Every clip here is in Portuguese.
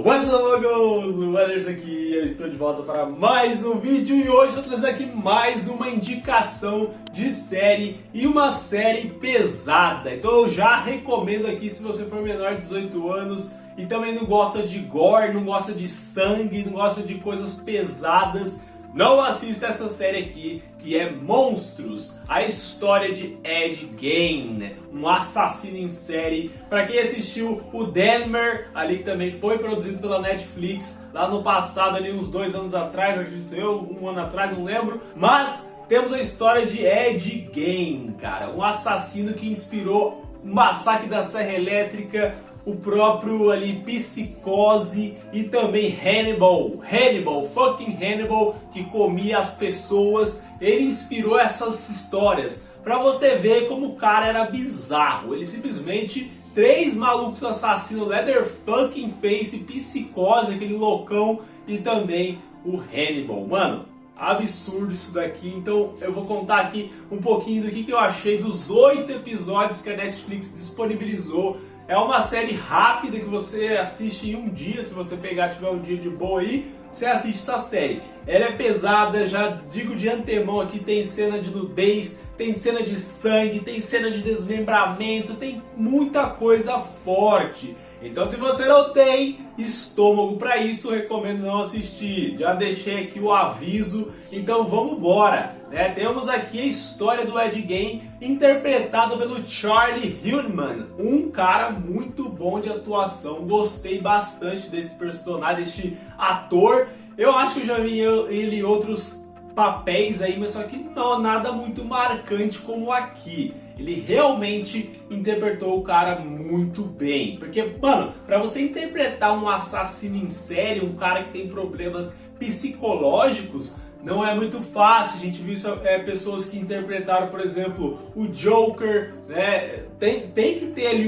What's up, amigos? O Anderson aqui, eu estou de volta para mais um vídeo e hoje estou trazendo aqui mais uma indicação de série e uma série pesada. Então eu já recomendo aqui, se você for menor de 18 anos e também não gosta de gore, não gosta de sangue, não gosta de coisas pesadas, não assista essa série aqui, que é Monstros, a história de Ed Gein, um assassino em série. Para quem assistiu o Dahmer, ali que também foi produzido pela Netflix, lá no passado, ali uns 2 anos atrás, acredito eu, 1 ano atrás, não lembro. Mas temos a história de Ed Gein, cara, um assassino que inspirou o Massacre da Serra Elétrica, o próprio ali Psicose e também Hannibal, fucking Hannibal, que comia as pessoas. Ele inspirou essas histórias pra você ver como o cara era bizarro. Ele simplesmente, 3 malucos assassinos, Leather fucking Face, Psicose, aquele loucão, e também o Hannibal. Mano, absurdo isso daqui. Então eu vou contar aqui um pouquinho do que eu achei dos 8 episódios que a Netflix disponibilizou. É uma série rápida que você assiste em um dia, se você pegar, tiver um dia de boa aí, você assiste essa série. Ela é pesada, já digo de antemão aqui, tem cena de nudez, tem cena de sangue, tem cena de desmembramento, tem muita coisa forte. Então se você não tem estômago para isso, recomendo não assistir. Já deixei aqui o aviso, então vamos embora. Temos aqui a história do Ed Gein, interpretado pelo Charlie Hunnam, um cara muito bom de atuação. Gostei bastante desse personagem, deste ator. Eu acho que eu já vi ele em outros papéis aí, mas só que não, nada muito marcante como aqui. Ele realmente interpretou o cara muito bem. Porque, mano, pra você interpretar um assassino em série, um cara que tem problemas psicológicos, não é muito fácil. A gente viu pessoas que interpretaram, por exemplo, o Joker, né? Tem que ter ali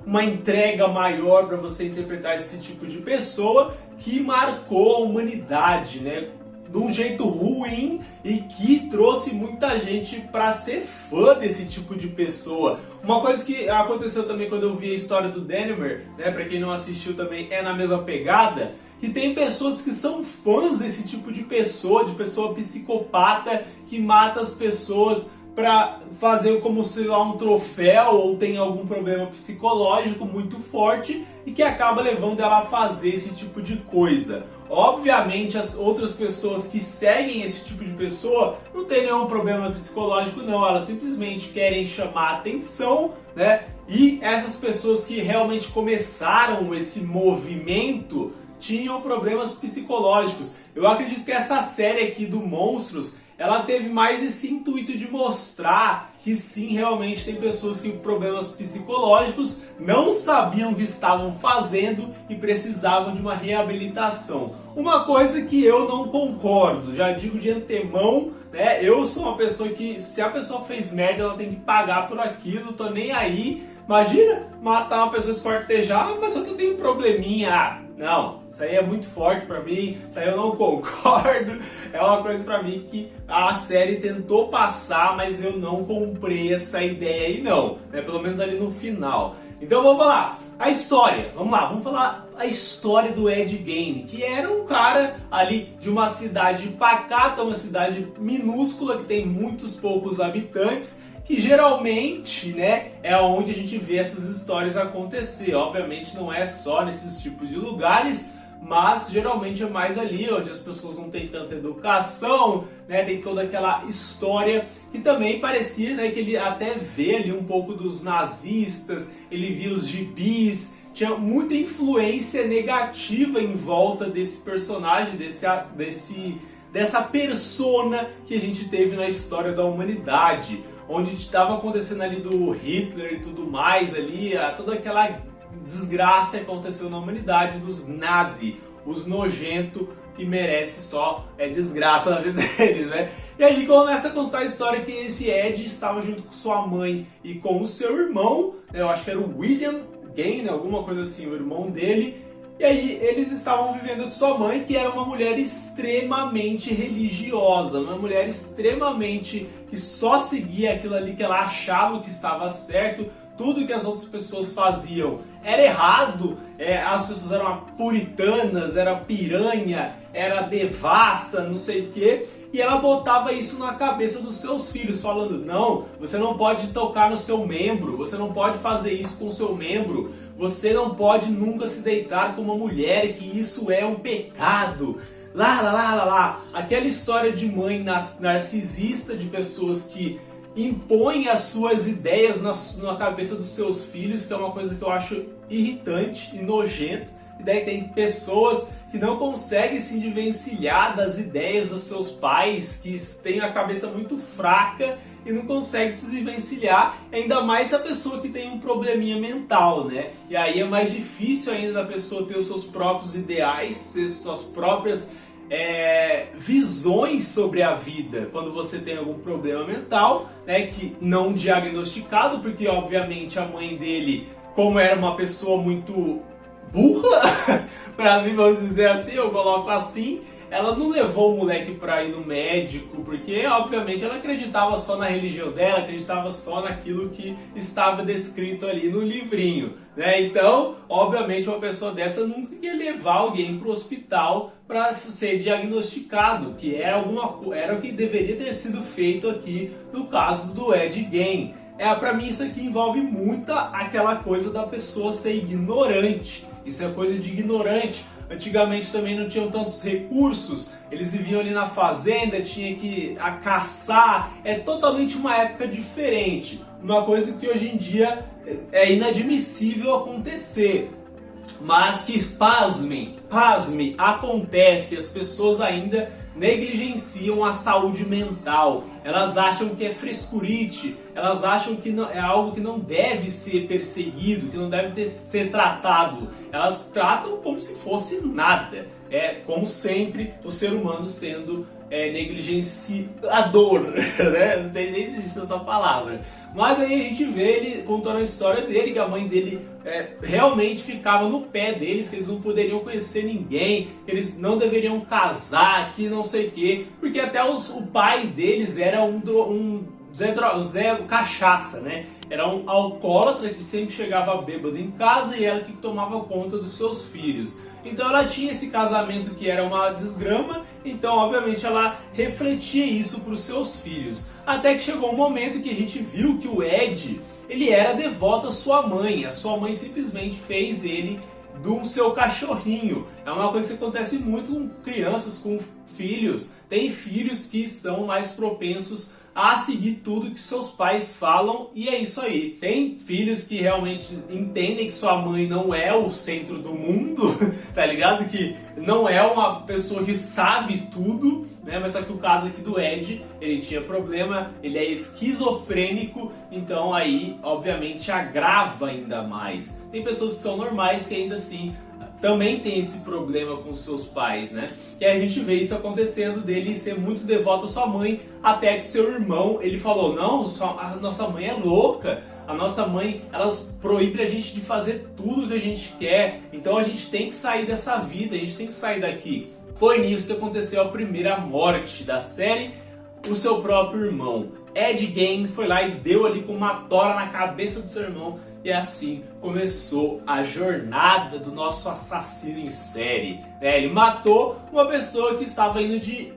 uma entrega maior para você interpretar esse tipo de pessoa que marcou a humanidade, né? De um jeito ruim e que trouxe muita gente para ser fã desse tipo de pessoa. Uma coisa que aconteceu também quando eu vi a história do Dahmer, né? Para quem não assistiu também, é na mesma pegada. Que tem pessoas que são fãs desse tipo de pessoa psicopata, que mata as pessoas para fazer como se lá um troféu, ou tem algum problema psicológico muito forte e que acaba levando ela a fazer esse tipo de coisa. Obviamente as outras pessoas que seguem esse tipo de pessoa não tem nenhum problema psicológico não, elas simplesmente querem chamar atenção, né? E essas pessoas que realmente começaram esse movimento tinham problemas psicológicos. Eu acredito que essa série aqui do Monstros, ela teve mais esse intuito de mostrar que sim, realmente tem pessoas que com problemas psicológicos não sabiam o que estavam fazendo e precisavam de uma reabilitação. Uma coisa que eu não concordo, já digo de antemão, né? Eu sou uma pessoa que, se a pessoa fez merda, ela tem que pagar por aquilo, tô nem aí. Imagina matar uma pessoa, esquartejar, mas só que eu tenho um probleminha. Não, isso aí é muito forte pra mim, isso aí eu não concordo. É uma coisa pra mim que a série tentou passar, mas eu não comprei essa ideia aí não, né? Pelo menos ali no final. Então vamos lá, a história, vamos falar a história do Ed Gein, que era um cara ali de uma cidade pacata, uma cidade minúscula que tem muitos poucos habitantes, que geralmente, né, é onde a gente vê essas histórias acontecer. Obviamente não é só nesses tipos de lugares, mas geralmente é mais ali onde as pessoas não têm tanta educação, né, tem toda aquela história que também parecia, né, que ele até vê ali um pouco dos nazistas, ele via os gibis, tinha muita influência negativa em volta desse personagem, dessa persona que a gente teve na história da humanidade, onde estava acontecendo ali do Hitler e tudo mais ali, toda aquela desgraça que aconteceu na humanidade dos nazis, os nojentos que merece só desgraça na vida deles, né? E aí começa a constar a história que esse Ed estava junto com sua mãe e com o seu irmão, né? Eu acho que era o William Gein, alguma coisa assim, o irmão dele. E aí eles estavam vivendo com sua mãe, que era uma mulher extremamente religiosa, uma mulher extremamente que só seguia aquilo ali que ela achava que estava certo. tudo que as outras pessoas faziam era errado, as pessoas eram puritanas, era piranha, era devassa, não sei o que, e ela botava isso na cabeça dos seus filhos, falando: não, você não pode tocar no seu membro, você não pode fazer isso com o seu membro, você não pode nunca se deitar com uma mulher, que isso é um pecado. Lá. Aquela história de mãe narcisista, de pessoas que impõem as suas ideias na cabeça dos seus filhos, que é uma coisa que eu acho irritante e nojento. E daí tem pessoas que não conseguem se desvencilhar das ideias dos seus pais, que têm a cabeça muito fraca e não conseguem se desvencilhar, ainda mais a pessoa que tem um probleminha mental, né? E aí é mais difícil ainda da pessoa ter os seus próprios ideais, ter suas próprias visões sobre a vida quando você tem algum problema mental, né, que não diagnosticado, porque obviamente a mãe dele, como era uma pessoa muito burra, pra mim, vamos dizer assim, eu coloco assim, ela não levou o moleque pra ir no médico, porque obviamente ela acreditava só na religião dela, acreditava só naquilo que estava descrito ali no livrinho, né? Então, obviamente, uma pessoa dessa nunca ia levar alguém pro hospital para ser diagnosticado, que era o que deveria ter sido feito aqui no caso do Ed Gein. Pra mim isso aqui envolve muito aquela coisa da pessoa ser ignorante. Isso é coisa de ignorante. Antigamente também não tinham tantos recursos, eles viviam ali na fazenda, tinha que caçar. É totalmente uma época diferente. Uma coisa que hoje em dia é inadmissível acontecer. Mas que, pasmem, acontece. As pessoas ainda negligenciam a saúde mental. Elas acham que é frescurite, elas acham que é algo que não deve ser perseguido, que não deve ser tratado. Elas tratam como se fosse nada. Como sempre, o ser humano sendo negligenciador, né? Não sei nem se existe essa palavra. Mas aí a gente vê ele contando a história dele, que a mãe dele realmente ficava no pé deles, que eles não poderiam conhecer ninguém, que eles não deveriam casar, que não sei o quê, porque até o pai deles era um Zé Cachaça, né? Era um alcoólatra que sempre chegava bêbado em casa e ela que tomava conta dos seus filhos. Então ela tinha esse casamento que era uma desgrama, então obviamente ela refletia isso para os seus filhos. Até que chegou um momento que a gente viu que o Ed, ele era devoto à sua mãe. A sua mãe simplesmente fez ele do seu cachorrinho. É uma coisa que acontece muito com crianças, com filhos. Tem filhos que são mais propensos a seguir tudo que seus pais falam, e é isso aí. Tem filhos que realmente entendem que sua mãe não é o centro do mundo, tá ligado? Que não é uma pessoa que sabe tudo, né? Mas só que o caso aqui do Ed, ele tinha problema, ele é esquizofrênico, então aí, obviamente, agrava ainda mais. Tem pessoas que são normais que ainda assim também tem esse problema com seus pais, né? E aí a gente vê isso acontecendo, dele ser muito devoto à sua mãe, até que seu irmão, ele falou: não, a nossa mãe é louca, a nossa mãe, ela proíbe a gente de fazer tudo que a gente quer, então a gente tem que sair dessa vida, a gente tem que sair daqui. Foi nisso que aconteceu a primeira morte da série, o seu próprio irmão. Ed Gein foi lá e deu ali com uma tora na cabeça do seu irmão, e assim começou a jornada do nosso assassino em série. Ele matou uma pessoa que estava indo de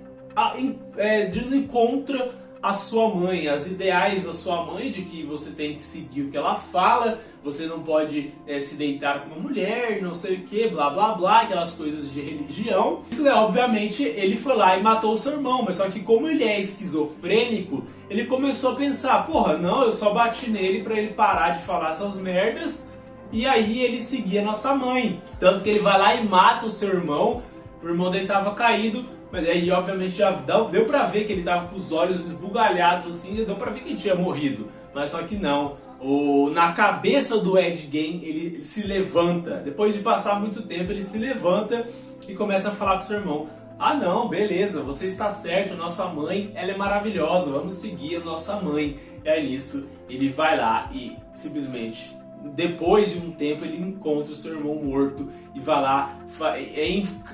encontro à sua mãe, as ideais da sua mãe, de que você tem que seguir o que ela fala, você não pode se deitar com uma mulher, não sei o que, blá blá blá, aquelas coisas de religião. Isso, né, obviamente, ele foi lá e matou o seu irmão, mas só que como ele é esquizofrênico, ele começou a pensar: porra, não, eu só bati nele pra ele parar de falar essas merdas, e aí ele seguia nossa mãe. Tanto que ele vai lá e mata o seu irmão, o irmão dele tava caído, mas aí obviamente já deu pra ver que ele tava com os olhos esbugalhados assim, deu pra ver que ele tinha morrido, mas só que não. Na cabeça do Ed Gein, ele se levanta, depois de passar muito tempo, ele se levanta e começa a falar com o seu irmão: ah não, beleza, você está certo, nossa mãe, ela é maravilhosa, vamos seguir a nossa mãe. E aí nisso, ele vai lá e simplesmente, depois de um tempo, ele encontra o seu irmão morto e vai lá,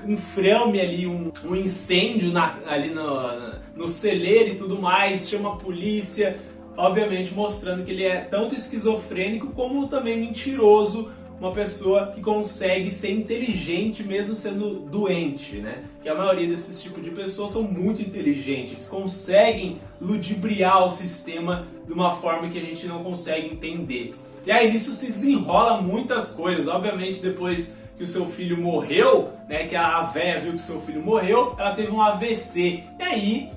enframe ali um incêndio ali no celeiro e tudo mais, chama a polícia. obviamente mostrando que ele é tanto esquizofrênico como também mentiroso, uma pessoa que consegue ser inteligente mesmo sendo doente, né? Que a maioria desses tipos de pessoas são muito inteligentes, eles conseguem ludibriar o sistema de uma forma que a gente não consegue entender. E aí nisso se desenrola muitas coisas, obviamente depois que o seu filho morreu, né, que a véia viu que o seu filho morreu, ela teve um AVC, e aí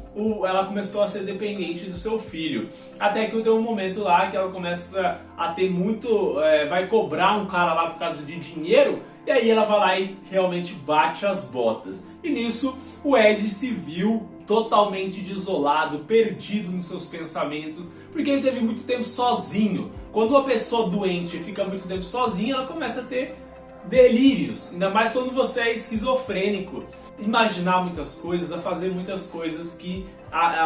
ela começou a ser dependente do seu filho. Até que tem um momento lá que ela começa a ter muito... vai cobrar um cara lá por causa de dinheiro, e aí ela vai lá e realmente bate as botas. E nisso o Ed se viu totalmente desolado, perdido nos seus pensamentos, porque ele teve muito tempo sozinho. Quando uma pessoa doente fica muito tempo sozinha, ela começa a ter delírios, ainda mais quando você é esquizofrênico. Imaginar muitas coisas, a fazer muitas coisas que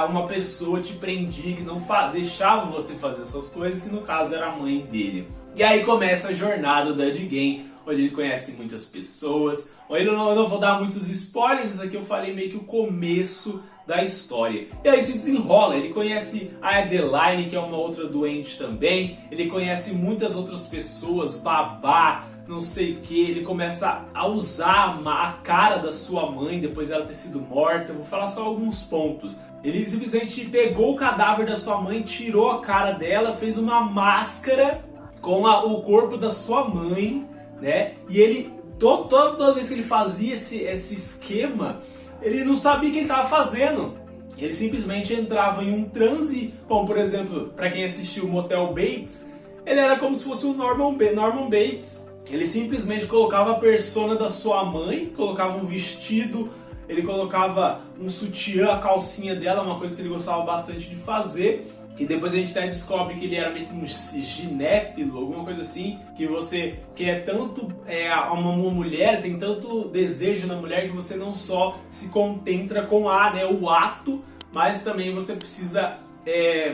uma pessoa te prendia, que não deixava você fazer essas coisas, que no caso era a mãe dele. E aí começa a jornada do Ed Gein, onde ele conhece muitas pessoas. Eu não vou dar muitos spoilers, isso aqui eu falei meio que o começo da história. E aí se desenrola, ele conhece a Adeline, que é uma outra doente também, ele conhece muitas outras pessoas, babá, não sei o que, ele começa a usar a cara da sua mãe depois dela ter sido morta. Vou falar só alguns pontos. Ele simplesmente pegou o cadáver da sua mãe, tirou a cara dela, fez uma máscara com o corpo da sua mãe, né? E ele, toda vez que ele fazia esse esquema, ele não sabia o que ele estava fazendo. Ele simplesmente entrava em um transe, como por exemplo, para quem assistiu Motel Bates, ele era como se fosse o Norman Bates. Ele simplesmente colocava a persona da sua mãe, colocava um vestido, ele colocava um sutiã, a calcinha dela, uma coisa que ele gostava bastante de fazer. E depois a gente até descobre que ele era meio que um ginéfilo, alguma coisa assim, que você quer tanto uma mulher, tem tanto desejo na mulher que você não só se contenta com o ato, mas também você precisa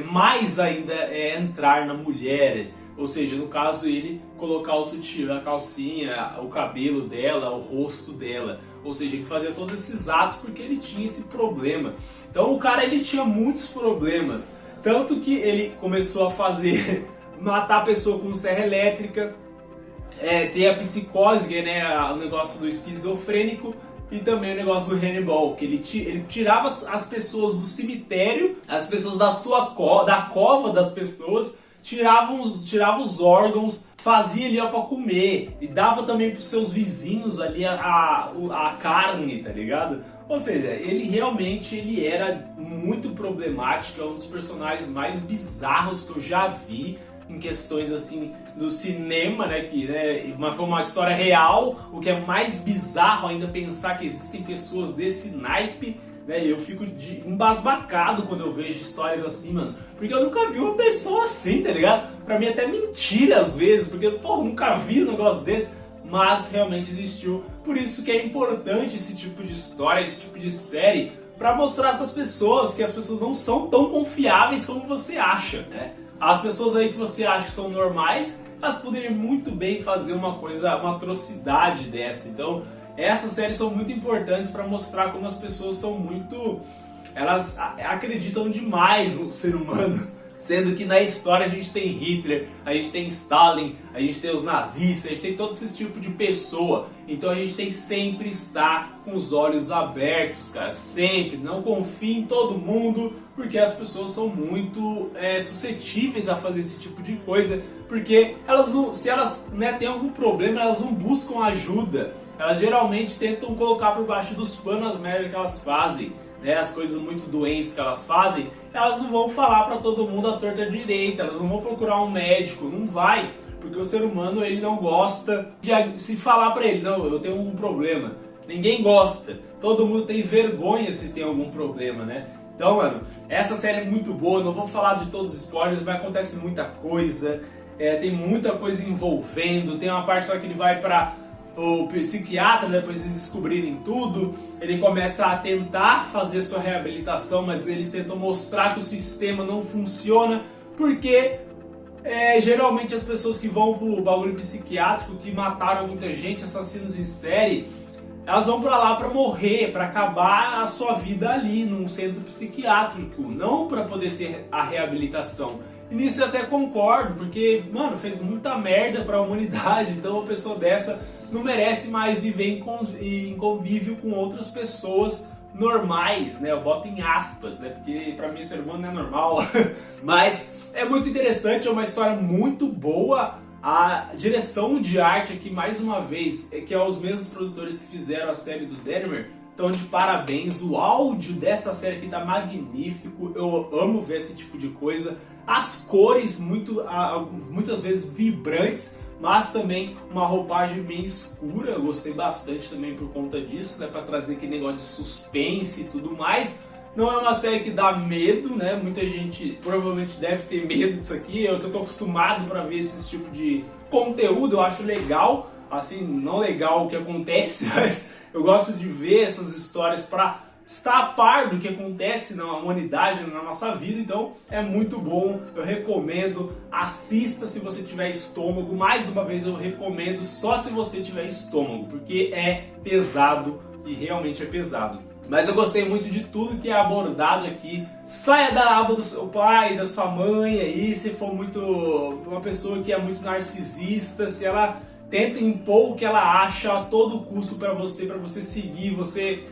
mais ainda entrar na mulher. Ou seja, no caso ele colocar o sutiã, a calcinha, o cabelo dela, o rosto dela. Ou seja, ele fazia todos esses atos porque ele tinha esse problema. Então o cara ele tinha muitos problemas. Tanto que ele começou a matar a pessoa com serra elétrica, ter a psicose, né, o negócio do esquizofrênico, e também o negócio do Hannibal, que ele tirava as pessoas do cemitério, as pessoas da cova das pessoas, tirava os órgãos, fazia ali para comer, e dava também para os seus vizinhos ali a carne, tá ligado? Ou seja, ele realmente era muito problemático, é um dos personagens mais bizarros que eu já vi em questões assim do cinema, né, foi uma história real, o que é mais bizarro ainda pensar que existem pessoas desse naipe, né, eu fico embasbacado quando eu vejo histórias assim, mano, porque eu nunca vi uma pessoa assim, tá ligado? Pra mim até mentira às vezes, porque eu nunca vi um negócio desse. Mas realmente existiu. Por isso que é importante esse tipo de história, esse tipo de série, para mostrar para as pessoas que as pessoas não são tão confiáveis como você acha, né? As pessoas aí que você acha que são normais, elas poderiam muito bem fazer uma atrocidade dessa. Então, essas séries são muito importantes para mostrar como as pessoas são elas acreditam demais no ser humano. Sendo que na história a gente tem Hitler, a gente tem Stalin, a gente tem os nazistas, a gente tem todo esse tipo de pessoa. Então a gente tem que sempre estar com os olhos abertos, cara. Sempre. Não confie em todo mundo, porque as pessoas são muito suscetíveis a fazer esse tipo de coisa. Porque se elas têm algum problema, elas não buscam ajuda. Elas geralmente tentam colocar por baixo dos panos as merdas que elas fazem. As coisas muito doentes que elas fazem, elas não vão falar pra todo mundo à torta direita, elas não vão procurar um médico, não vai, porque o ser humano ele não gosta de se falar pra ele, não, eu tenho algum problema, ninguém gosta, todo mundo tem vergonha se tem algum problema, né? Então, mano, essa série é muito boa, não vou falar de todos os spoilers, mas acontece muita coisa, tem muita coisa envolvendo, tem uma parte só que ele vai pra o psiquiatra, depois eles descobrirem tudo, ele começa a tentar fazer sua reabilitação, mas eles tentam mostrar que o sistema não funciona, porque geralmente as pessoas que vão pro bagulho psiquiátrico, que mataram muita gente, assassinos em série, elas vão pra lá pra morrer, pra acabar a sua vida ali num centro psiquiátrico, não pra poder ter a reabilitação. E nisso eu até concordo, porque, mano, fez muita merda pra humanidade, então uma pessoa dessa não merece mais viver em convívio com outras pessoas normais, né? Eu boto em aspas, né? Porque pra mim o ser humano não é normal. Mas é muito interessante, é uma história muito boa. A direção de arte aqui, mais uma vez, que é os mesmos produtores que fizeram a série do Dahmer, então de parabéns. O áudio dessa série aqui tá magnífico, eu amo ver esse tipo de coisa. As cores, muitas vezes vibrantes, mas também uma roupagem meio escura, eu gostei bastante também por conta disso, né, pra trazer aquele negócio de suspense e tudo mais. Não é uma série que dá medo, né? Muita gente provavelmente deve ter medo disso aqui. Eu que eu tô acostumado para ver esse tipo de conteúdo, eu acho legal. Assim, não legal o que acontece, mas eu gosto de ver essas histórias para estar a par do que acontece na humanidade, na nossa vida. Então é muito bom, eu recomendo. Assista se você tiver estômago. Mais uma vez eu recomendo só se você tiver estômago, porque é pesado e realmente é pesado. Mas eu gostei muito de tudo que é abordado aqui. Saia da aba do seu pai, da sua mãe aí, se for uma pessoa que é muito narcisista, se ela tenta impor o que ela acha a todo custo para você seguir, você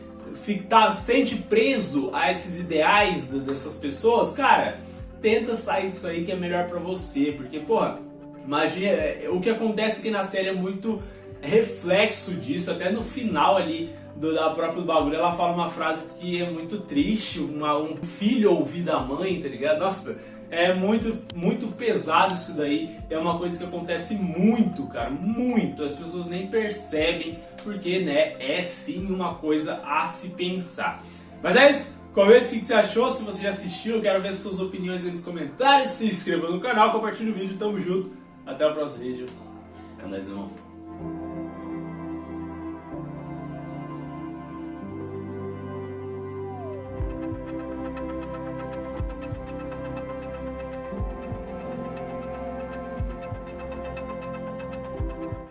sente preso a esses ideais dessas pessoas, cara, tenta sair disso aí que é melhor para você, porque, porra, imagina, o que acontece aqui na série é muito reflexo disso, até no final ali da própria bagulho, ela fala uma frase que é muito triste, um filho ouvir da mãe, tá ligado? Nossa, é muito pesado isso daí, é uma coisa que acontece muito, cara, muito, as pessoas nem percebem, porque, né, é sim uma coisa a se pensar. Mas é isso, comente o que você achou, se você já assistiu, eu quero ver suas opiniões aí nos comentários, se inscreva no canal, compartilhe o vídeo, tamo junto, até o próximo vídeo, é nóis, irmão.